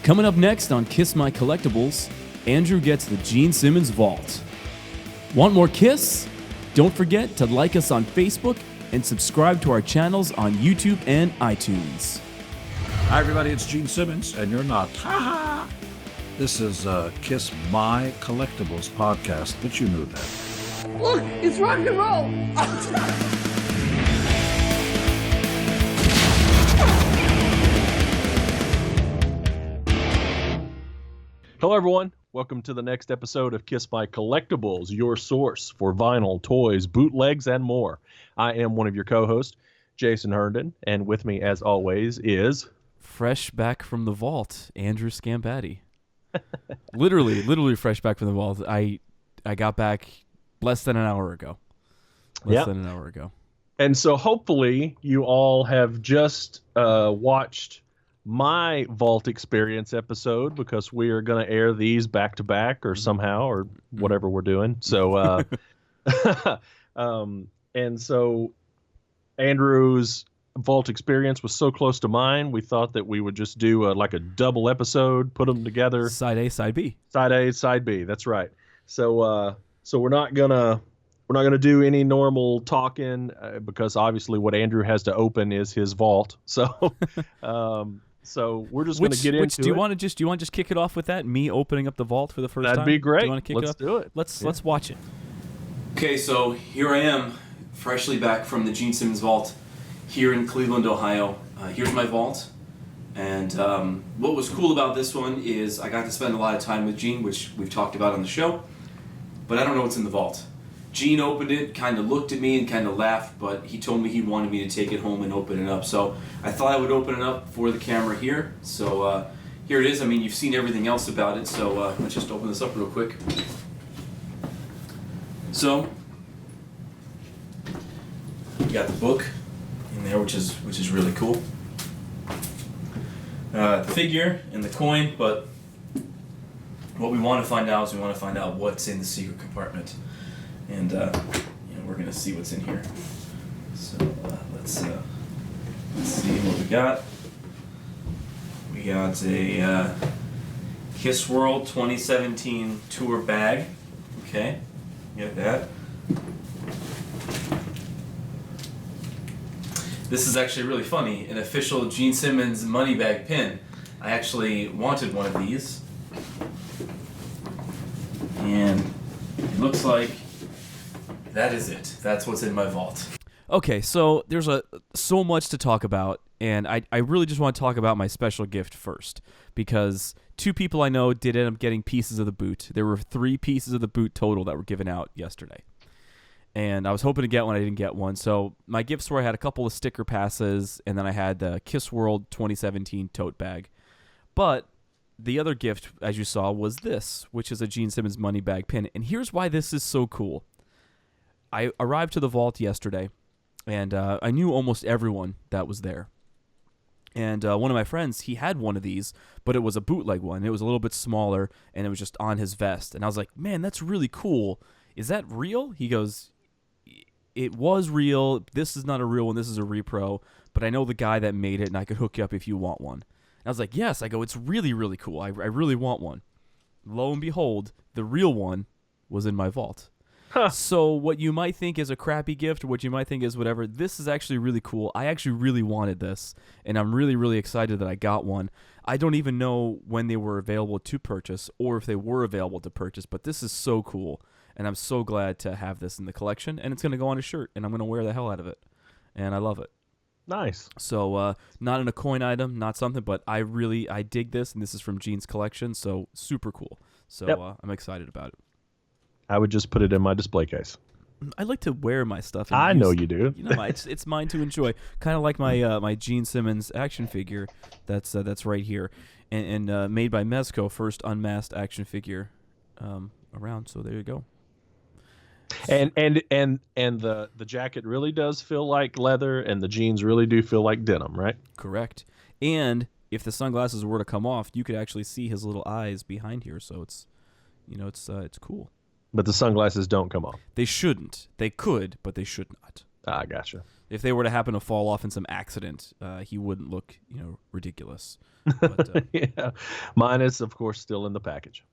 Coming up next on Kiss My Kollectibles, Andrew gets the Gene Simmons vault. Want more Kiss? Don't forget to like us on Facebook and subscribe to our channels on YouTube and iTunes. Hi, everybody. It's Gene Simmons, and you're not. Ha ha! This is Kiss My Kollectibles podcast, but you knew that. Look, it's rock and roll! Hello, everyone. Welcome to the next episode of Kiss My Kollectibles, your source for vinyl, toys, bootlegs, and more. I am one of your co-hosts, Jason Herndon, and with me, as always, is... Fresh back from the vault, Andrew Scambatti. literally fresh back from the vault. I got back less than an hour ago. And so hopefully you all have just watched my Vault Experience episode, because we are going to air these back to back or somehow or whatever we're doing. So, and so Andrew's Vault Experience was so close to mine, we thought that we would just do like a double episode, put them together. Side A, side B. Side A, side B. That's right. So, so we're not gonna do any normal talking because obviously what Andrew has to open is his vault. So, so we're just gonna get into it. Do you want to just kick it off with that? Me opening up the vault for the first time? That'd be great. Do you want to kick Let's it off? do it. Let's watch it. Okay, so here I am, freshly back from the Gene Simmons vault here in Cleveland, Ohio. Here's my vault. And what was cool about this one is I got to spend a lot of time with Gene, which we've talked about on the show, but I don't know what's in the vault. Gene opened it, kind of looked at me and kind of laughed, but he told me he wanted me to take it home and open it up. So I thought I would open it up for the camera here. So here it is. I mean, you've seen everything else about it, so let's just open this up real quick. So we got the book in there, which is really cool. The figure and the coin, but what we want to find out is we want to find out what's in the secret compartment. And we're gonna see what's in here. So let's see what we got. We got a Kiss World 2017 tour bag. Okay, you got that. This is actually really funny. An official Gene Simmons money bag pin. I actually wanted one of these, and it looks like. That is it. That's what's in my vault. Okay, so there's so much to talk about, and I really just want to talk about my special gift first, because two people I know did end up getting pieces of the boot. There were 3 pieces of the boot total that were given out yesterday, and I was hoping to get one. I didn't get one. So my gifts were I had a couple of sticker passes, and then I had the Kiss World 2017 tote bag. But the other gift, as you saw, was this, which is a Gene Simmons money bag pin, and here's why this is so cool. I arrived to the vault yesterday, and I knew almost everyone that was there. And one of my friends, he had one of these, but it was a bootleg one. It was a little bit smaller, and it was just on his vest. And I was like, man, that's really cool. Is that real? He goes, it was real. This is not a real one. This is a repro. But I know the guy that made it, and I could hook you up if you want one. And I was like, yes. I go, it's really, really cool. I really want one. Lo and behold, the real one was in my vault. Huh. So what you might think is a crappy gift, or what you might think is whatever, this is actually really cool. I actually really wanted this, and I'm really, really excited that I got one. I don't even know when they were available to purchase, or if they were available to purchase, but this is so cool, and I'm so glad to have this in the collection, and it's going to go on a shirt, and I'm going to wear the hell out of it, and I love it. Nice. So not in a coin item, not something, but I dig this, and this is from Gene's collection, so super cool. So yep. I'm excited about it. I would just put it in my display case. I like to wear my stuff. I know you do. You know, it's mine to enjoy. Kind of like my my Gene Simmons action figure that's right here, and made by Mezco, first unmasked action figure around. So there you go. And the jacket really does feel like leather, and the jeans really do feel like denim, right? Correct. And if the sunglasses were to come off, you could actually see his little eyes behind here. So it's cool. But the sunglasses don't come off. They shouldn't. They could, but they should not. I gotcha. If they were to happen to fall off in some accident, he wouldn't look, ridiculous. But, Yeah, mine is of course still in the package.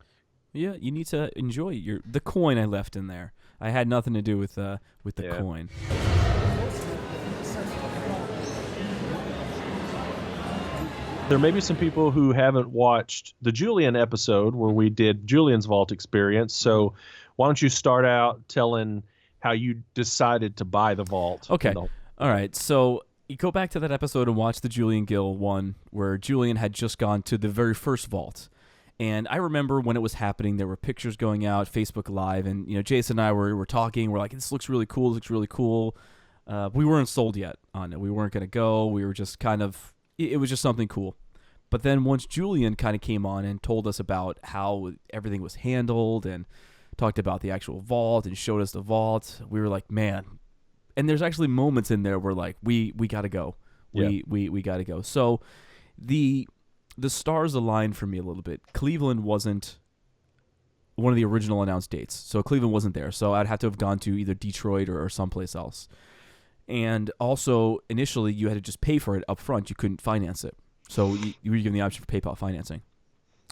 yeah, you need to enjoy the coin I left in there. I had nothing to do with the coin. There may be some people who haven't watched the Julian episode where we did Julian's Vault experience. So why don't you start out telling how you decided to buy the vault? Okay. All right. So you go back to that episode and watch the Julian Gill one where Julian had just gone to the very first vault. And I remember when it was happening, there were pictures going out, Facebook Live, and Jason and I were talking. We're like, this looks really cool. This looks really cool. We weren't sold yet on it. We weren't going to go. We were just kind of, it was just something cool. But then once Julian kind of came on and told us about how everything was handled and talked about the actual vault and showed us the vault, we were like, man. And there's actually moments in there where like we got to go. We got to go. So the stars aligned for me a little bit. Cleveland wasn't one of the original announced dates. So Cleveland wasn't there. So I'd have to have gone to either Detroit or someplace else. And also initially you had to just pay for it up front. You couldn't finance it. So you were given the option for PayPal financing.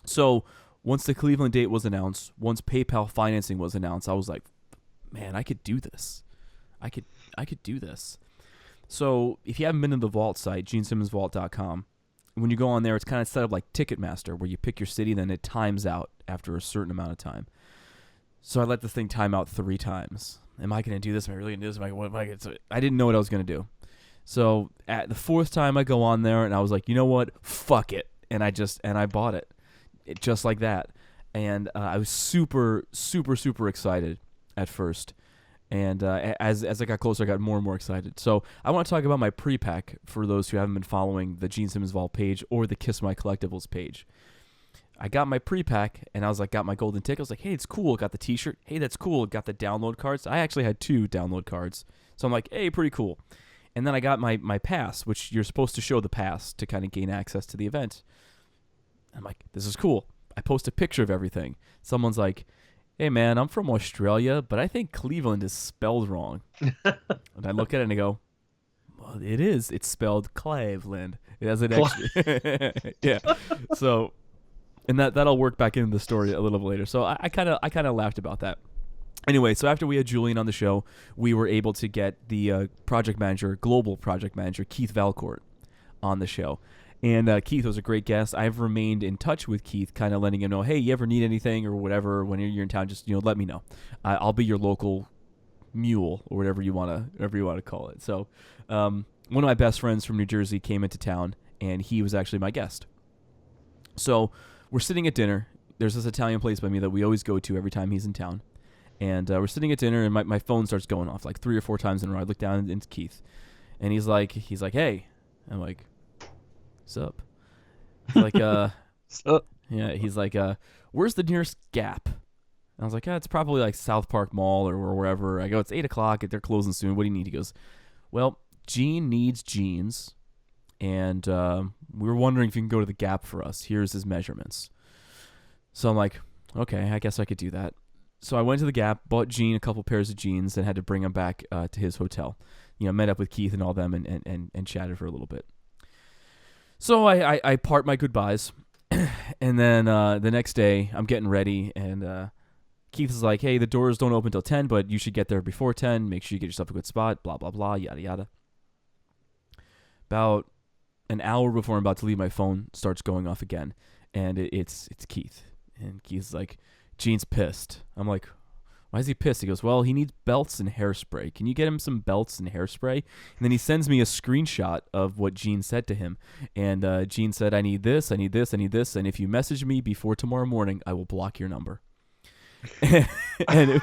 So once the Cleveland date was announced, once PayPal financing was announced, I was like, man, I could do this. I could do this. So if you haven't been to the vault site, GeneSimmonsVault.com, when you go on there, it's kind of set up like Ticketmaster, where you pick your city, then it times out after a certain amount of time. So I let the thing time out 3 times. Am I going to do this? Am I really going to do this? What am I going to do? I didn't know what I was going to do. So at the 4th time I go on there and I was like, you know what? Fuck it. And I bought it just like that. And I was super, super, super excited at first. And as I got closer, I got more and more excited. So I want to talk about my pre-pack for those who haven't been following the Gene Simmons Vault page or the Kiss My Kollectibles page. I got my pre-pack, and I was like, got my golden ticket. I was like, hey, it's cool. Got the T-shirt. Hey, that's cool. Got the download cards. I actually had 2 download cards. So I'm like, hey, pretty cool. And then I got my pass, which you're supposed to show the pass to kind of gain access to the event. I'm like, this is cool. I post a picture of everything. Someone's like, hey, man, I'm from Australia, but I think Cleveland is spelled wrong. And I look at it and I go, well, it is. It's spelled Cleveland. It has an extra. Yeah. So, and that'll work back into the story a little bit later. So I kind of laughed about that. Anyway, so after we had Julian on the show, we were able to get the global project manager, Keith Valcourt, on the show. And Keith was a great guest. I've remained in touch with Keith, kind of letting him know, hey, you ever need anything or whatever, when you're in town, just let me know. I'll be your local mule or whatever you want to call it. So one of my best friends from New Jersey came into town, and he was actually my guest. So we're sitting at dinner. There's this Italian place by me that we always go to every time he's in town. And we're sitting at dinner, and my phone starts going off like 3 or 4 times in a row. I look down, and it's Keith. And he's like, hey. I'm like, what's up? He's like, Sup? Yeah, he's like, where's the nearest Gap? And I was like, it's probably like South Park Mall or wherever. I go, it's 8 o'clock. They're closing soon. What do you need? He goes, well, Gene needs jeans. And we were wondering if you can go to the Gap for us. Here's his measurements. So I'm like, okay, I guess I could do that. So I went to the Gap, bought Gene a couple pairs of jeans, and had to bring them back to his hotel. Met up with Keith and all them and chatted for a little bit. So I part my goodbyes. And then the next day, I'm getting ready, and Keith is like, hey, the doors don't open till 10, but you should get there before 10. Make sure you get yourself a good spot, blah, blah, blah, yada, yada. About an hour before I'm about to leave, my phone starts going off again, and it's Keith. And Keith's like, Gene's pissed. I'm like, why is he pissed? He goes, well, he needs belts and hairspray. Can you get him some belts and hairspray? And then he sends me a screenshot of what Gene said to him. And Gene said, I need this, I need this, I need this. And if you message me before tomorrow morning, I will block your number. And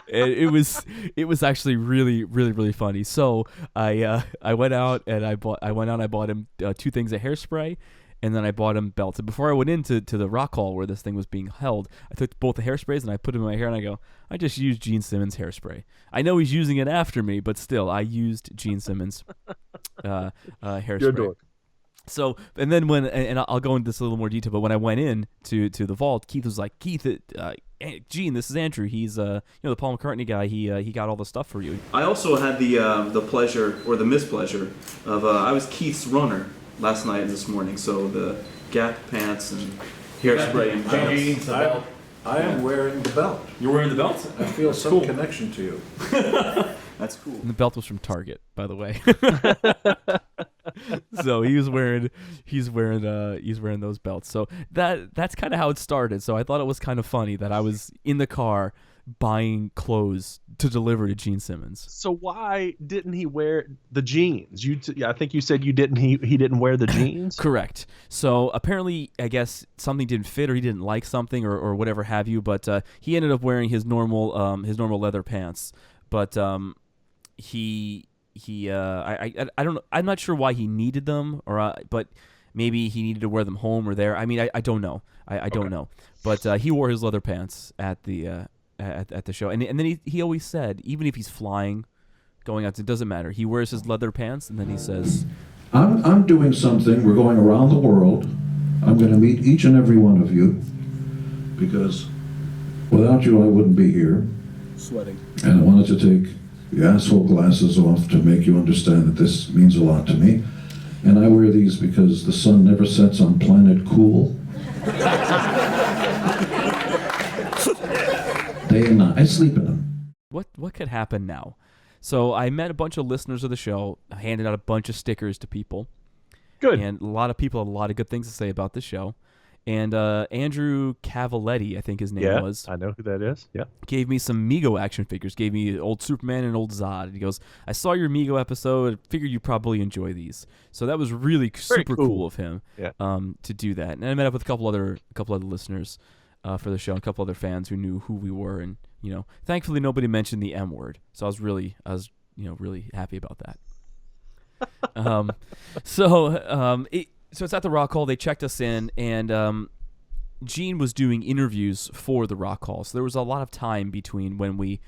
it was actually really, really, really funny. So I went out and I bought him 2 things of hairspray. And then I bought him belts. And before I went into the rock hall where this thing was being held, I took both the hairsprays and I put them in my hair and I go, I just used Gene Simmons hairspray. I know he's using it after me, but still, I used Gene Simmons hairspray. Good dork. So, and then I'll go into this a little more detail, but when I went in to the vault, Keith was like, Keith, hey, Gene, this is Andrew. He's the Paul McCartney guy. He got all the stuff for you. I also had the pleasure or the mispleasure of I was Keith's runner last night and this morning. So the Gap pants and hairspray and jeans. I am wearing the belt. You're wearing the belt? I feel some connection to you. That's cool. And the belt was from Target, by the way. So he's wearing those belts. So that's kind of how it started. So I thought it was kind of funny that I was in the car buying clothes to deliver to Gene Simmons. So why didn't he wear the jeans? I think you said you didn't. He didn't wear the jeans. Correct. So apparently, I guess something didn't fit, or he didn't like something, or whatever have you. But he ended up wearing his normal leather pants. But I don't know. I'm not sure why he needed them, but maybe he needed to wear them home or there. I mean, I don't know. I don't know. But he wore his leather pants at the show, and then he always said, even if he's flying, going out, it doesn't matter. He wears his leather pants, and then he says, I'm doing something. We're going around the world. I'm going to meet each and every one of you, because without you, I wouldn't be here. Sweating. And I wanted to take the asshole glasses off to make you understand that this means a lot to me. And I wear these because the sun never sets on planet cool. Day and night. I sleep in them. What could happen now? So I met a bunch of listeners of the show. I handed out a bunch of stickers to people. Good. And a lot of people had a lot of good things to say about the show. And Andrew Cavaletti, I think his name was. I know who that is. Yeah. Gave me some Mego action figures. Gave me old Superman and old Zod. And he goes, I saw your Mego episode. Figured you probably enjoy these. So that was really super cool of him. Yeah. To do that. And I met up with a couple other listeners for the show, and a couple other fans who knew who we were, and thankfully nobody mentioned the M word. So I was really happy about that. So it's at the Rock Hall. They checked us in, and Gene was doing interviews for the Rock Hall. So there was a lot of time between when we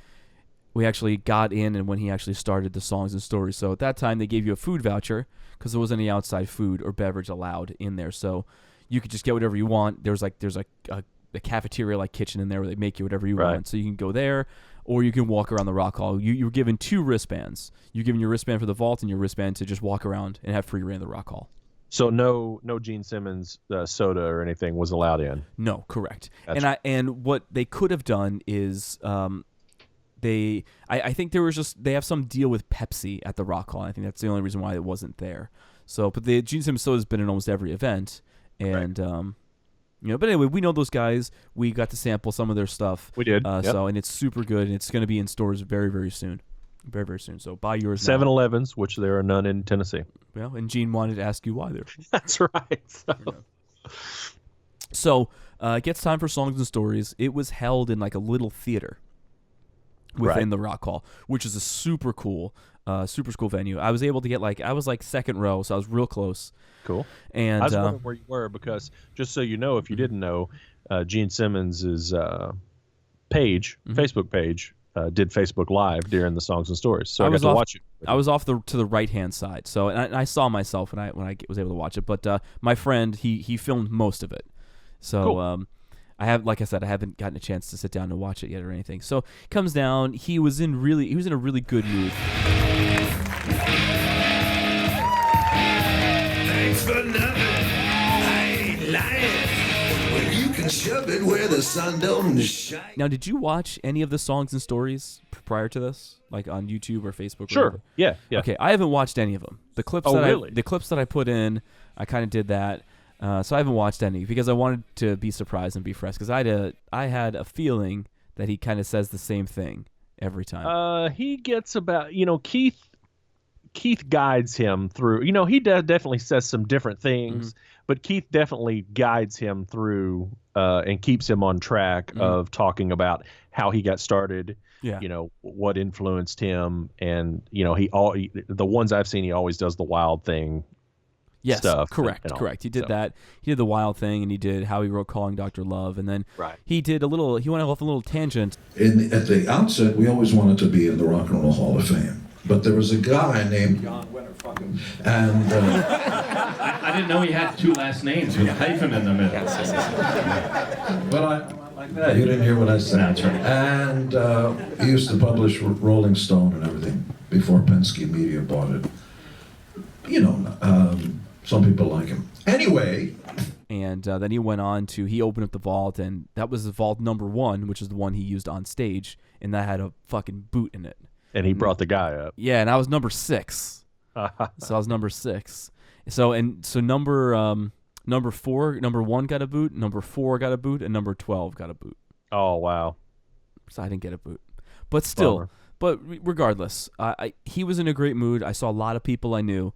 actually got in and when he actually started the songs and stories. So at that time, they gave you a food voucher because there wasn't any outside food or beverage allowed in there. So you could just get whatever you want. There's a cafeteria-like kitchen in there where they make you whatever you want. So you can go there, or you can walk around the Rock Hall. You were given 2 wristbands. You're given your wristband for the vault and your wristband to just walk around and have free reign of the Rock Hall. So no Gene Simmons soda or anything was allowed in. No, correct. That's And what they could have done is I think there was they have some deal with Pepsi at the Rock Hall. I think that's the only reason why it wasn't there. So, but the Gene Simmons soda has been in almost every event, and but anyway, we know those guys. We got to sample some of their stuff. We did. So, and it's super good, and it's going to be in stores very, very soon. Very, very soon. So buy yours now. 7-Elevens, which there are none in Tennessee. Well, and Gene wanted to ask you why there. That's right. So it gets time for songs and stories. It was held in like a little theater within the Rock Hall, which is a super cool venue. I was able to get I was second row, so I was real close. Cool. And I was wondering where you were, because just so you know, if you didn't know, Gene Simmons' page, Facebook page, did Facebook Live during the songs and stories, so I got to watch it. I was off to the right hand side, so and I saw myself when I was able to watch it. But my friend he filmed most of it, so cool. I have, like I said, I haven't gotten a chance to sit down and watch it yet or anything. So comes down, he was in a really good mood. Thanks for nothing. I ain't lying. Well, you can shove it where the sun don't shine. Now, did you watch any of the songs and stories prior to this, like on YouTube or Facebook? Sure. Or Yeah. Okay, I haven't watched any of them. The clips the clips that I put in, I kind of did that. So I haven't watched any because I wanted to be surprised and be fresh, because I had a feeling that he kind of says the same thing every time. He gets about, Keith guides him through, he definitely says some different things, but Keith definitely guides him through and keeps him on track of talking about how he got started, what influenced him. And, the ones I've seen, he always does the wild thing. Yes, stuff. correct. He did that. He did the wild thing, and he did how he wrote Calling Dr. Love, and then he went off a little tangent. At the outset, we always wanted to be in the Rock and Roll Hall of Fame. But there was a guy named John Winter, and I didn't know he had 2 last names with a hyphen in the middle. but like that. You didn't hear what I said. That's right. And he used to publish Rolling Stone and everything before Penske Media bought it. You know, some people like him. Anyway. And then he went on to, he opened up the vault, and that was the vault number 1, which is the one he used on stage, and that had a fucking boot in it. And he brought the guy up. Yeah, and I was number 6. So I was number 6. So number 4, number 1 got a boot, number 4 got a boot, and number 12 got a boot. Oh, wow. So I didn't get a boot. But still, Bummer. but regardless, he was in a great mood. I saw a lot of people I knew.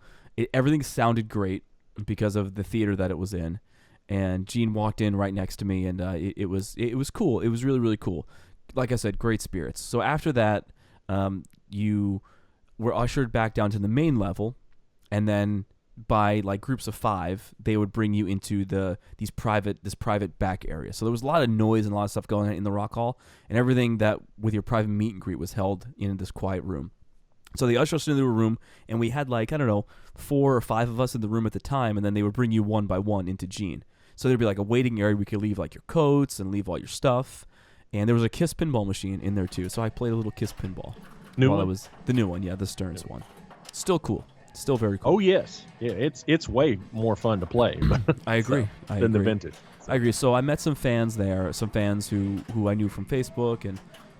Everything sounded great because of the theater that it was in. And Gene walked in right next to me, and it was cool. It was really, really cool. Like I said, great spirits. So after that, you were ushered back down to the main level, and then by like groups of 5, they would bring you into this private back area. So there was a lot of noise and a lot of stuff going on in the Rock Hall, and everything that with your private meet and greet was held in this quiet room. So they ushered us into a room, and we had 4 or 5 of us in the room at the time, and then they would bring you one by one into Gene. So there'd be like a waiting area. We could leave like your coats and leave all your stuff. And there was a KISS pinball machine in there too. So I played a little KISS pinball. New one? one? That was the new one, yeah, the Stearns one. Still cool. Still very cool. Oh, yes. Yeah, it's way more fun to play. I agree. Than the vintage. I agree. So I met some fans there, some fans who I knew from Facebook.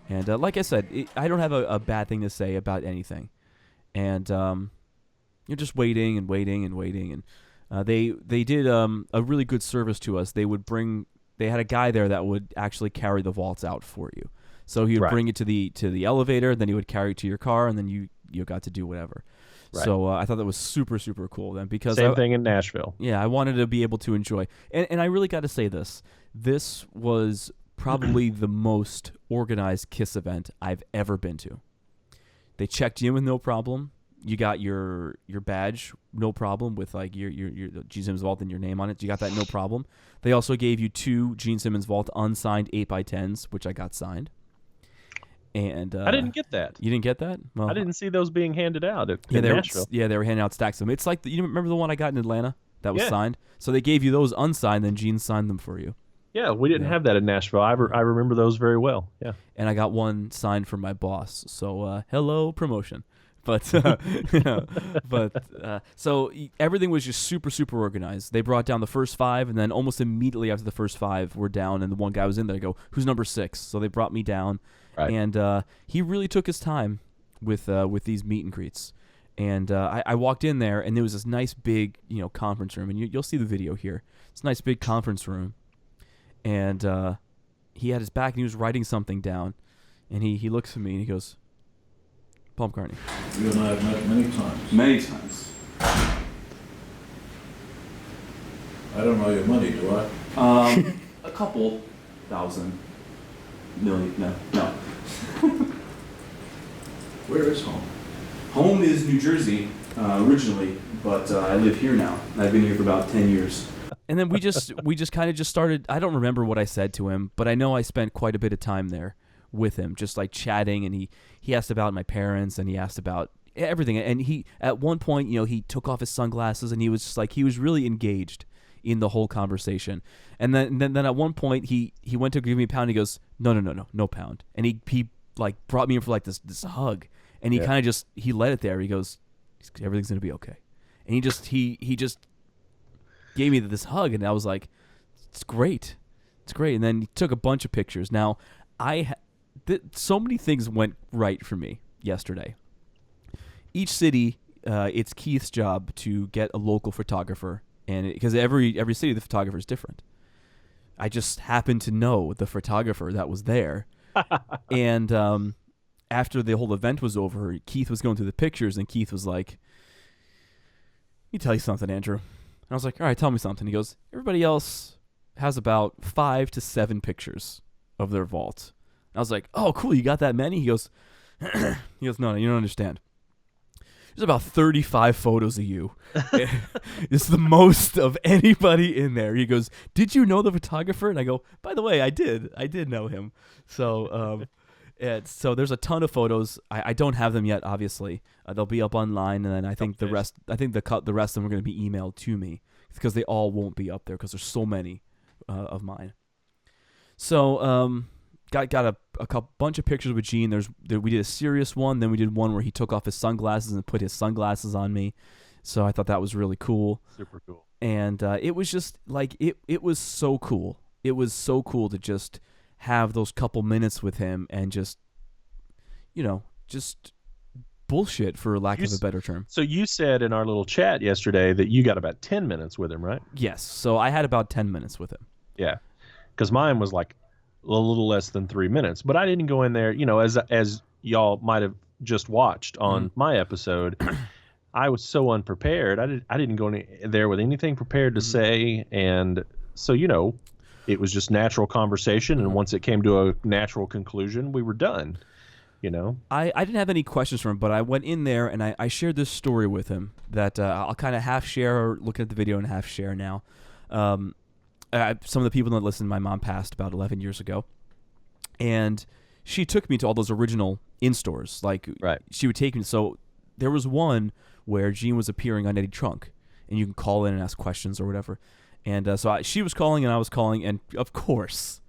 And like I said, I don't have a bad thing to say about anything. And you're just waiting and waiting and waiting. And they did a really good service to us. They had a guy there that would actually carry the vaults out for you. So he would bring it to the elevator, then he would carry it to your car, and then you got to do whatever. Right. So I thought that was super, super cool then, because same thing in Nashville. Yeah, I wanted to be able to enjoy. And I really got to say this. This was probably the most organized KISS event I've ever been to. They checked you in with no problem. You got your badge, no problem, with like your Gene Simmons Vault and your name on it. You got that, no problem. They also gave you 2 Gene Simmons Vault unsigned 8x10s, which I got signed. And I didn't get that. You didn't get that? Well, I didn't see those being handed out in Nashville. Nashville. They were handing out stacks of them. It's like you remember the one I got in Atlanta that was signed? So they gave you those unsigned, then Gene signed them for you. Yeah, we didn't have that in Nashville. I remember those very well. Yeah. And I got one signed from my boss. So hello, promotion. But so everything was just super, super organized. They brought down the first 5, and then almost immediately after the first 5 were down, and the one guy was in there. I go, who's number 6? So they brought me down, and he really took his time with these meet and greets. And I walked in there, and there was this nice big conference room, and you'll see the video here. It's a nice big conference room, and he had his back, and he was writing something down, and he looks at me and he goes, Paul McCartney. You and I have met many times. Many times. I don't know your money, do I? A couple thousand million. No. Where is home? Home is New Jersey originally, but I live here now. I've been here for about 10 years. And then we just kind of just started. I don't remember what I said to him, but I know I spent quite a bit of time there with him, just like chatting, and he asked about my parents, and he asked about everything, and he at one point he took off his sunglasses, and he was just like, he was really engaged in the whole conversation. And then at one point he went to give me a pound. He goes, no pound, and he like brought me in for like this hug, and he kind of just he let it there. He goes, everything's gonna be okay, and he just gave me this hug, and I was like, it's great. And then he took a bunch of pictures. Now so many things went right for me yesterday. Each city, it's Keith's job to get a local photographer, and because every city the photographer is different. I just happened to know the photographer that was there, and after the whole event was over, Keith was going through the pictures, and Keith was like, "Let me tell you something, Andrew." And I was like, "All right, tell me something." He goes, "Everybody else has about 5 to 7 pictures of their vault." I was like, "Oh, cool, you got that many?" He goes, "No, you don't understand. There's about 35 photos of you. It's the most of anybody in there." He goes, "Did you know the photographer?" And I go, "By the way, I did know him." So, so there's a ton of photos. I don't have them yet, obviously. They'll be up online, and then I think the rest of them are going to be emailed to me because they all won't be up there because there's so many of mine. So got a couple bunch of pictures with Gene. We did a serious one, then we did one where he took off his sunglasses and put his sunglasses on me. So I thought that was really cool. Super cool. And it was just like it was so cool. It was so cool to just have those couple minutes with him and just bullshit, for lack of a better term. So you said in our little chat yesterday that you got about 10 minutes with him, right? Yes. So I had about 10 minutes with him. Yeah. Because mine was like a little less than 3 minutes. But I didn't go in there, as y'all might have just watched on my episode. I was so unprepared. I didn't go in there with anything prepared to say. And so, it was just natural conversation. And once it came to a natural conclusion, we were done. I didn't have any questions for him, but I went in there and I shared this story with him that I'll kind of half share looking at the video and half share now. Some of the people that listened, my mom passed about 11 years ago, and she took me to all those original in-stores. Like, she would take me. So there was one where Gene was appearing on Eddie Trunk, and you can call in and ask questions or whatever. And so she was calling and I was calling, and of course,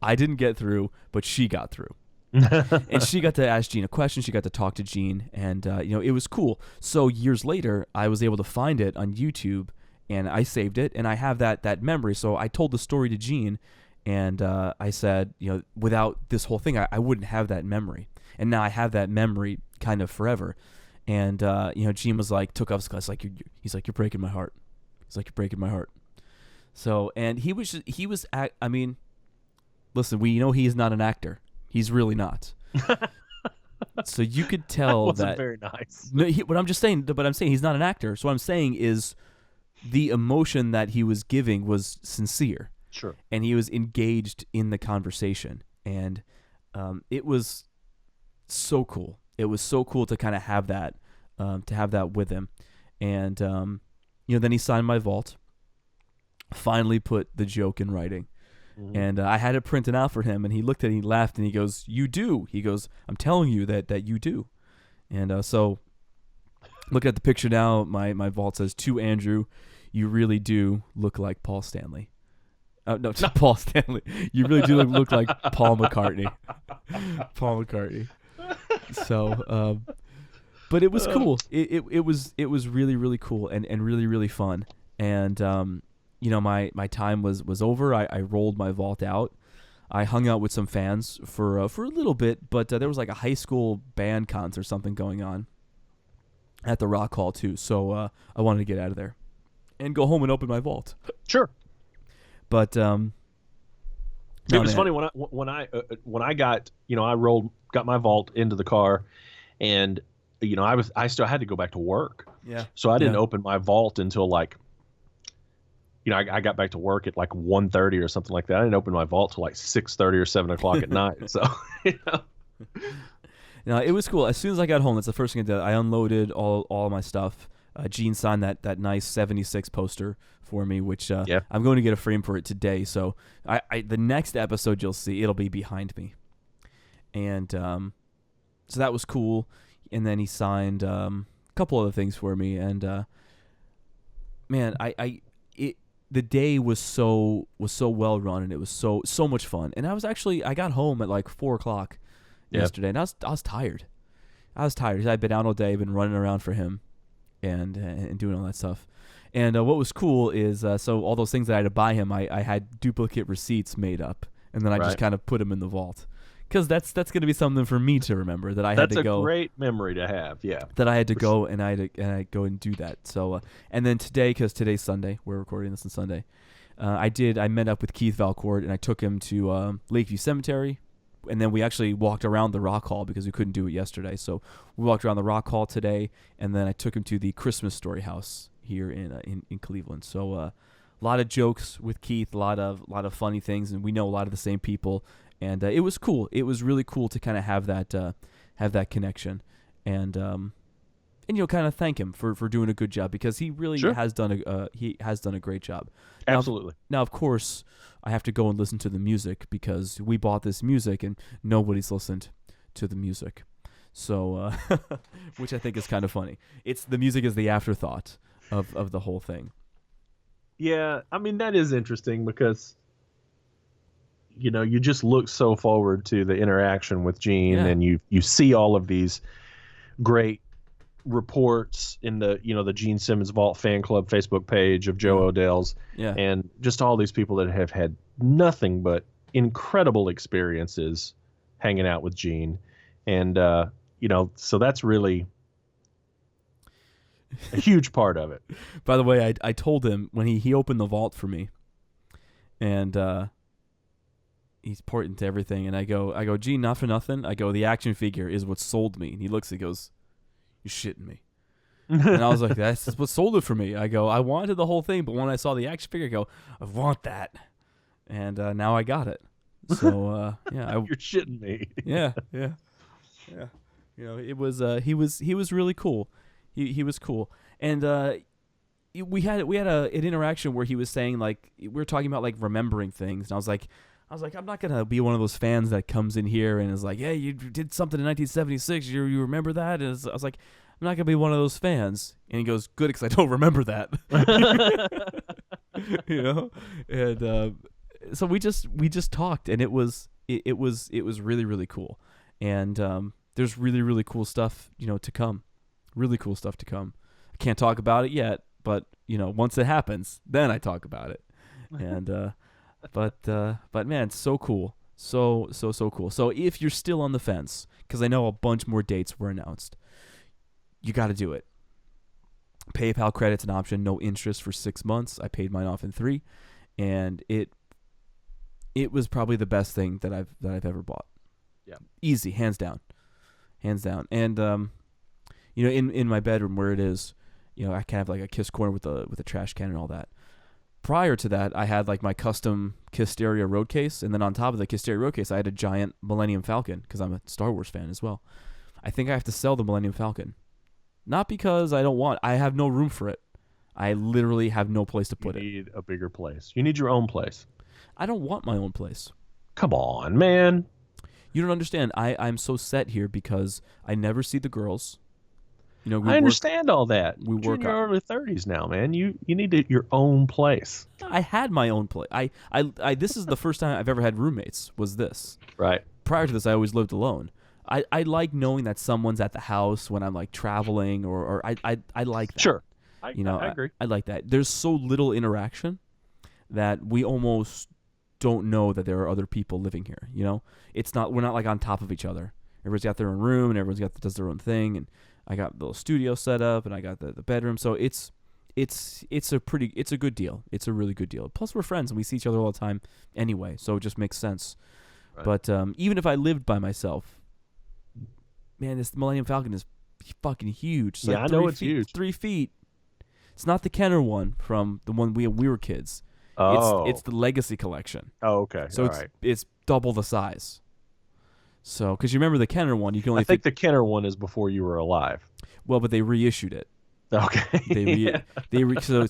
I didn't get through, but she got through. And she got to ask Gene a question. She got to talk to Gene, and it was cool. So years later, I was able to find it on YouTube, and I saved it, and I have that memory. So I told the story to Gene, and I said, without this whole thing, I wouldn't have that memory, and now I have that memory kind of forever. And Gene was like, took off his glasses, he's like, you're breaking my heart. He's like, you're breaking my heart. So, and he was, I mean, listen, we know he's not an actor. He's really not. So you could tell that wasn't that. Very nice. No, I'm saying he's not an actor. So what I'm saying is, the emotion that he was giving was sincere. Sure. And he was engaged in the conversation, and it was so cool. It was so cool to kind of have that, with him, and then he signed my vault. Finally, put the joke in writing. Mm-hmm. And I had it printed out for him, and he looked at it, he laughed, and he goes, "You do." He goes, "I'm telling you that you do." And so, look at the picture now. My vault says, "To Andrew, you really do look like Paul Stanley." No, not Paul Stanley. You really do look like Paul McCartney. Paul McCartney. So, but it was cool. It was really, really cool and really, really fun. And my time was over. I rolled my vault out. I hung out with some fans for a little bit, but there was like a high school band concert or something going on at the Rock Hall too. So I wanted to get out of there and go home and open my vault. Sure. But it was funny when I got got my vault into the car, and I still had to go back to work. Yeah. So I didn't open my vault until like. I got back to work at like 1:30 or something like that. I didn't open my vault till like 6:30 or 7 o'clock at night. So, No, it was cool. As soon as I got home, that's the first thing I did. I unloaded all my stuff. Gene signed that nice 76 poster for me, which I'm going to get a frame for it today. So the next episode you'll see, it'll be behind me. And so that was cool. And then he signed a couple other things for me. And man, the day was so well run, and it was so much fun. And I got home at like 4 o'clock yesterday, and I was tired. I'd been out all day, been running around for him, and doing all that stuff. And what was cool is so all those things that I had to buy him, I had duplicate receipts made up, and then I just kind of put them in the vault. Because that's going to be something for me to remember that I had to go. That's a great memory to have, yeah. That I had to go and I go and do that. So and then today, because today's Sunday, we're recording this on Sunday. I met up with Keith Valcourt, and I took him to Lakeview Cemetery, and then we actually walked around the Rock Hall because we couldn't do it yesterday. So we walked around the Rock Hall today, and then I took him to the Christmas Story House here in Cleveland. So a lot of jokes with Keith, a lot of funny things, and we know a lot of the same people. And it was cool. It was really cool to kind of have that connection, and kind of thank him for doing a good job, because he really has done a great job. Absolutely. Now, of course, I have to go and listen to the music, because we bought this music and nobody's listened to the music. So, which I think is kind of funny. The music is the afterthought of the whole thing. Yeah, I mean, that is interesting, because you just look so forward to the interaction with Gene, Yeah. and you see all of these great reports in the Gene Simmons Vault fan club Facebook page of Joe Odell's, Yeah. and just all these people that have had nothing but incredible experiences hanging out with Gene, and so that's really a huge part of it. By the way, I told him when he opened the vault for me, and he's pointing to everything, and I go, Gene, not for nothing. I go, the action figure is what sold me. And he looks, he goes, you're shitting me. And I was like, that's what sold it for me. I go, I wanted the whole thing, but when I saw the action figure, I go, I want that. And now I got it. So yeah, You're shitting me. yeah. It was he was really cool. He was cool, and we had an interaction where he was saying, like, we were talking about like remembering things, and I was like, I'm not gonna be one of those fans that comes in here and is like, yeah, you did something in 1976, you remember that? And I was like, I'm not gonna be one of those fans. And he goes, good, because I don't remember that. And so we just talked, and it was really, really cool. And there's really, really cool stuff to come. Really cool stuff to come. I can't talk about it yet, but once it happens, then I talk about it. And but man, so cool, so cool. So if you're still on the fence, because I know a bunch more dates were announced, you got to do it. PayPal credit's an option, no interest for 6 months. I paid mine off in 3, and it was probably the best thing that I've ever bought. Yeah, easy, hands down. And in my bedroom where it is, I kind of have like a KISS corner with a trash can and all that. Prior to that, I had like my custom Kissteria road case, and then on top of the Kissteria road case, I had a giant Millennium Falcon because I'm a Star Wars fan as well. I think I have to sell the Millennium Falcon, not because I don't want. I have no room for it. I literally have no place to put it. You need a bigger place. You need your own place. I don't want my own place. Come on, man. You don't understand. I'm so set here because I never see the girls. I understand all that. You're in your early 30s now, man. You need your own place. I had my own place. I this is the first time I've ever had roommates. Was this right? Prior to this, I always lived alone. I like knowing that someone's at the house when I'm like traveling, or I like that. Sure, I agree. I like that. There's so little interaction that we almost don't know that there are other people living here. We're not like on top of each other. Everybody's got their own room, and everyone's does their own thing, and I got the little studio set up, and I got the bedroom. So it's a good deal. It's a really good deal. Plus we're friends and we see each other all the time anyway, so it just makes sense. Right. But even if I lived by myself, man, this Millennium Falcon is fucking huge. It's I know it's huge. 3 feet. It's not the Kenner one from the one we were kids. Oh. It's the Legacy Collection. Oh, okay. So it's double the size. So, because you remember the Kenner one, you can only. I think the Kenner one is before you were alive. Well, but they reissued it. Okay.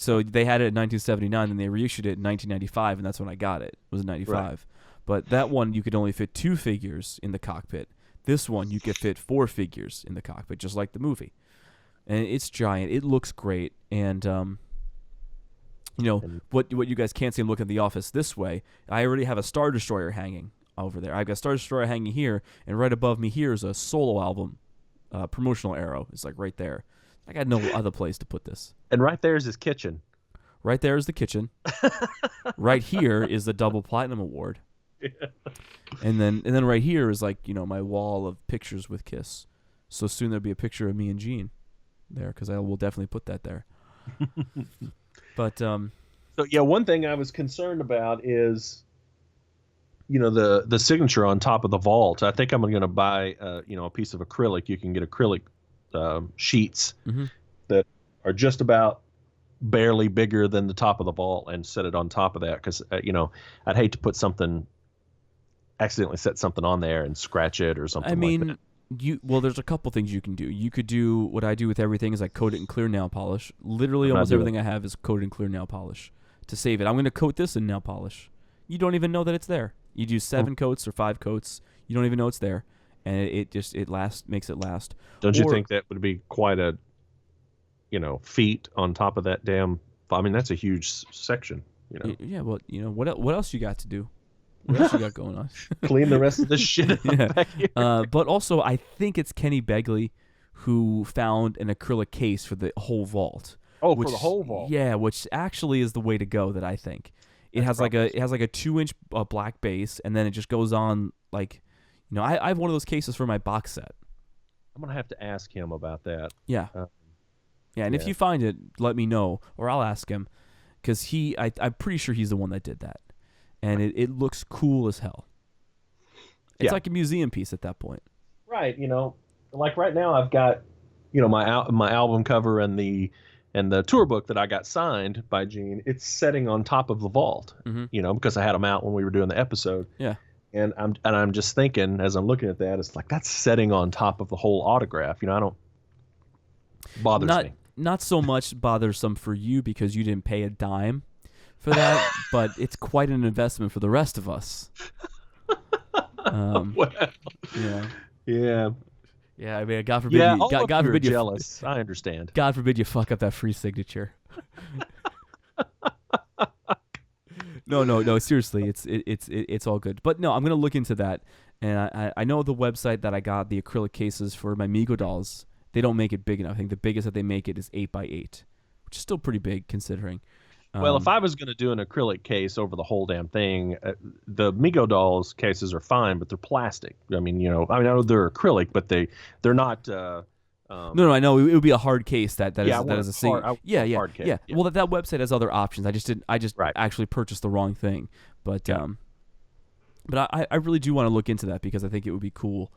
So they had it in 1979, and they reissued it in 1995, and that's when I got it. It was in 95. Right. But that one you could only fit 2 figures in the cockpit. This one you could fit 4 figures in the cockpit, just like the movie. And it's giant. It looks great. And what you guys can't see, I'm looking at the office this way. I already have a Star Destroyer hanging over there. I've got Star Destroyer hanging here, and right above me here is a solo album promotional arrow. It's like right there. I got no other place to put this. And right there is his kitchen. Right there is the kitchen. Right here is the double platinum award. Yeah. And then right here is like, my wall of pictures with KISS. So soon there'll be a picture of me and Gene there, because I will definitely put that there. But so yeah, one thing I was concerned about is the signature on top of the vault. I think I'm going to buy a piece of acrylic. You can get acrylic sheets that are just about barely bigger than the top of the vault, and set it on top of that, because I'd hate to accidentally set something on there and scratch it or something. I mean, like that. There's a couple things you can do. You could do what I do with everything, is I coat it in clear nail polish. Literally almost everything I have is coated in clear nail polish to save it. I'm going to coat this in nail polish. You don't even know that it's there. You do 7 coats or 5 coats. You don't even know it's there, and it makes it last. Don't you think that would be quite a feat on top of that damn? I mean, that's a huge section. Yeah. Well, what else you got to do? What else you got going on? Clean the rest of this shit up back here. But also, I think it's Kenny Begley who found an acrylic case for the whole vault. Oh, for the whole vault. Yeah, which actually is the way to go. That I think it has like a 2-inch black base, and then it just goes on like, I have one of those cases for my box set. I'm gonna have to ask him about that. Yeah, and if you find it, let me know, or I'll ask him, because I'm pretty sure he's the one that did that, and it looks cool as hell. It's like a museum piece at that point. Right, like right now I've got, my album cover and the tour book that I got signed by Gene. It's setting on top of the vault, because I had them out when we were doing the episode. Yeah. And I'm just thinking, as I'm looking at that, it's like that's setting on top of the whole autograph. I don't bothers me. Not so much bothersome for you because you didn't pay a dime for that, but it's quite an investment for the rest of us. Well, yeah. I mean, God forbid. Yeah, God forbid you're jealous. I understand. God forbid you fuck up that free signature. No. Seriously, it's all good. But no, I'm gonna look into that, and I know the website that I got the acrylic cases for my Mego dolls. They don't make it big enough. I think the biggest that they make it is 8x8, which is still pretty big considering. Well, if I was going to do an acrylic case over the whole damn thing, the Mego dolls cases are fine, but they're plastic. I know they're acrylic, but they're not. No, I know it would be a hard case that is a single. Hard case. Yeah. Well, that website has other options. I just right. actually purchased the wrong thing, but I really do want to look into that because I think it would be cool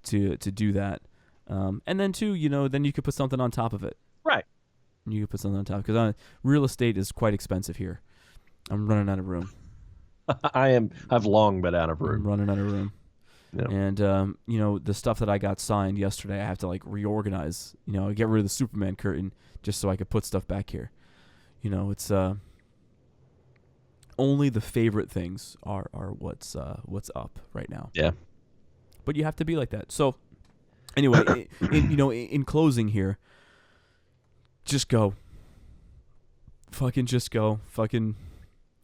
to do that. And then too, then you could put something on top of it. Right. You could put something on top because real estate is quite expensive here. I'm running out of room. I've long been out of room. I'm running out of room. Yeah. And the stuff that I got signed yesterday, I have to like reorganize. Get rid of the Superman curtain just so I could put stuff back here. It's only the favorite things are what's up right now. Yeah. But you have to be like that. So anyway, in closing here, just go. Fucking just go. Fucking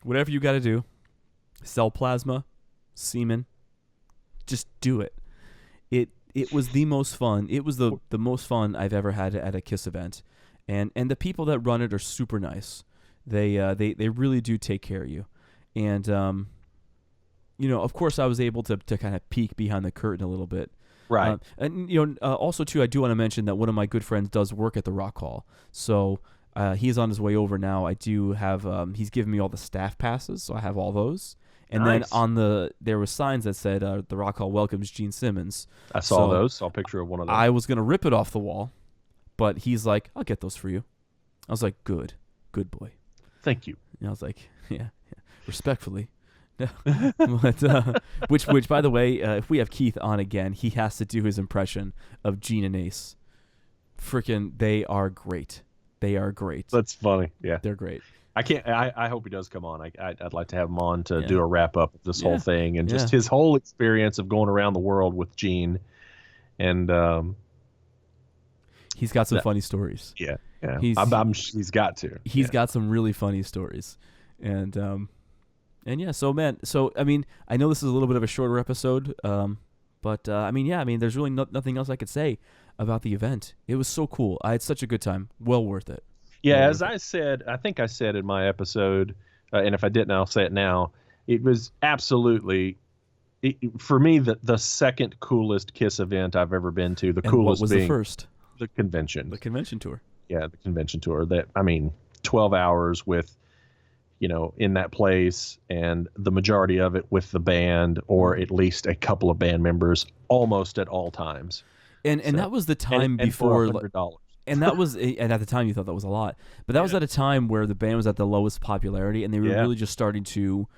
whatever you got to do. Sell plasma, semen. Just do it. It was the most fun. It was the most fun I've ever had at a KISS event, and the people that run it are super nice. They really do take care of you, and of course I was able to kind of peek behind the curtain a little bit. Right. And also too, I do want to mention that one of my good friends does work at the Rock Hall, so he's on his way over now. I do have he's given me all the staff passes, so I have all those. And nice. Then there were signs that said the Rock Hall welcomes Gene Simmons. I saw those. Saw a picture of one of them. I was gonna rip it off the wall, but he's like, "I'll get those for you." I was like, "Good boy." Thank you. And I was like, "Yeah. Respectfully." No. But, which by the way, if we have Keith on again, he has to do his impression of Gene and Ace. Freaking, they are great. They are great. That's funny. Yeah, they're great. I hope he does come on. I'd like to have him on to do a wrap up of this whole thing and just his whole experience of going around the world with Gene. And he's got some funny stories. Yeah. He's got to. He's got some really funny stories, and yeah. So I mean, I know this is a little bit of a shorter episode, but I mean, there's really nothing else I could say about the event. It was so cool. I had such a good time. Well worth it. Yeah, as I said, I think I said in my episode, and if I didn't, I'll say it now. It was absolutely, for me, the second coolest KISS event I've ever been to. The coolest what was being the first? The convention. The convention tour. Yeah, the convention tour. 12 hours with, in that place, and the majority of it with the band, or at least a couple of band members, almost at all times. And that was the time before. And for $100. And that was, and at the time you thought that was a lot, but that was at a time where the band was at the lowest popularity, and they were really just starting to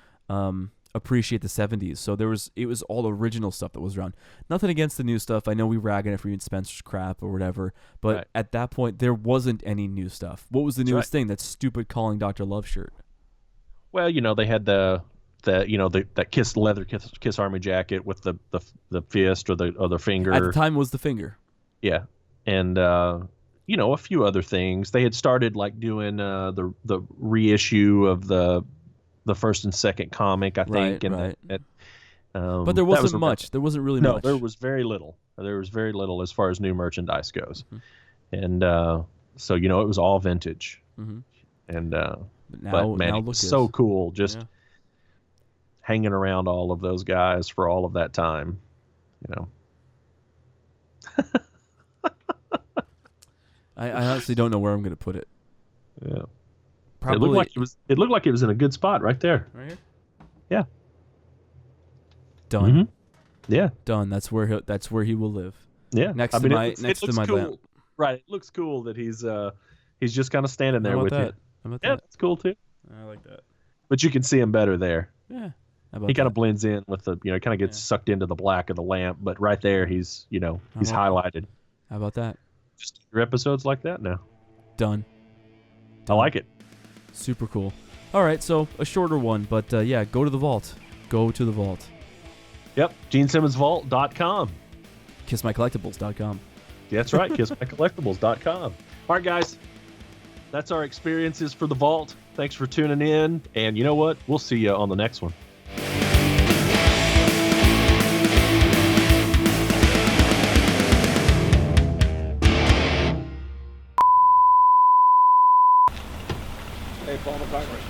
appreciate the 70s. So it was all original stuff that was around. Nothing against the new stuff. I know we rag on it for even Spencer's crap or whatever, but at that point there wasn't any new stuff. What was the newest thing? That stupid Calling Dr. Love shirt. Well, they had the that KISS leather KISS Army jacket with the fist or the finger. At the time it was the finger. Yeah, and a few other things. They had started like doing the reissue of the the first and second comic, I think. Right. But But there wasn't much. There wasn't really much. No, there was very little. There was very little as far as new merchandise goes. And so, it was all vintage. And but man, it was so cool just hanging around all of those guys for all of that time. I honestly don't know where I'm going to put it. Yeah. Probably. It looked like it was in a good spot right there. Right here? Yeah. Done. Yeah. Done. That's where he will live. Yeah. Next to my cool. lamp. Right. It looks cool that he's just kind of standing there with you. How about that? That's cool too. I like that. But you can see him better there. Yeah. He kind of blends in with the, kind of gets sucked into the black of the lamp, but right there he's highlighted. How about that? Just your episodes like that now. Done. I like it. Super cool. All right, so a shorter one, but go to the vault. Go to the vault. Yep, GeneSimmonsVault.com. KissMyCollectibles.com. That's right, KissMyCollectibles.com. All right, guys, that's our experiences for the vault. Thanks for tuning in, and you know what? We'll see you on the next one. Hey, Paul McCartney.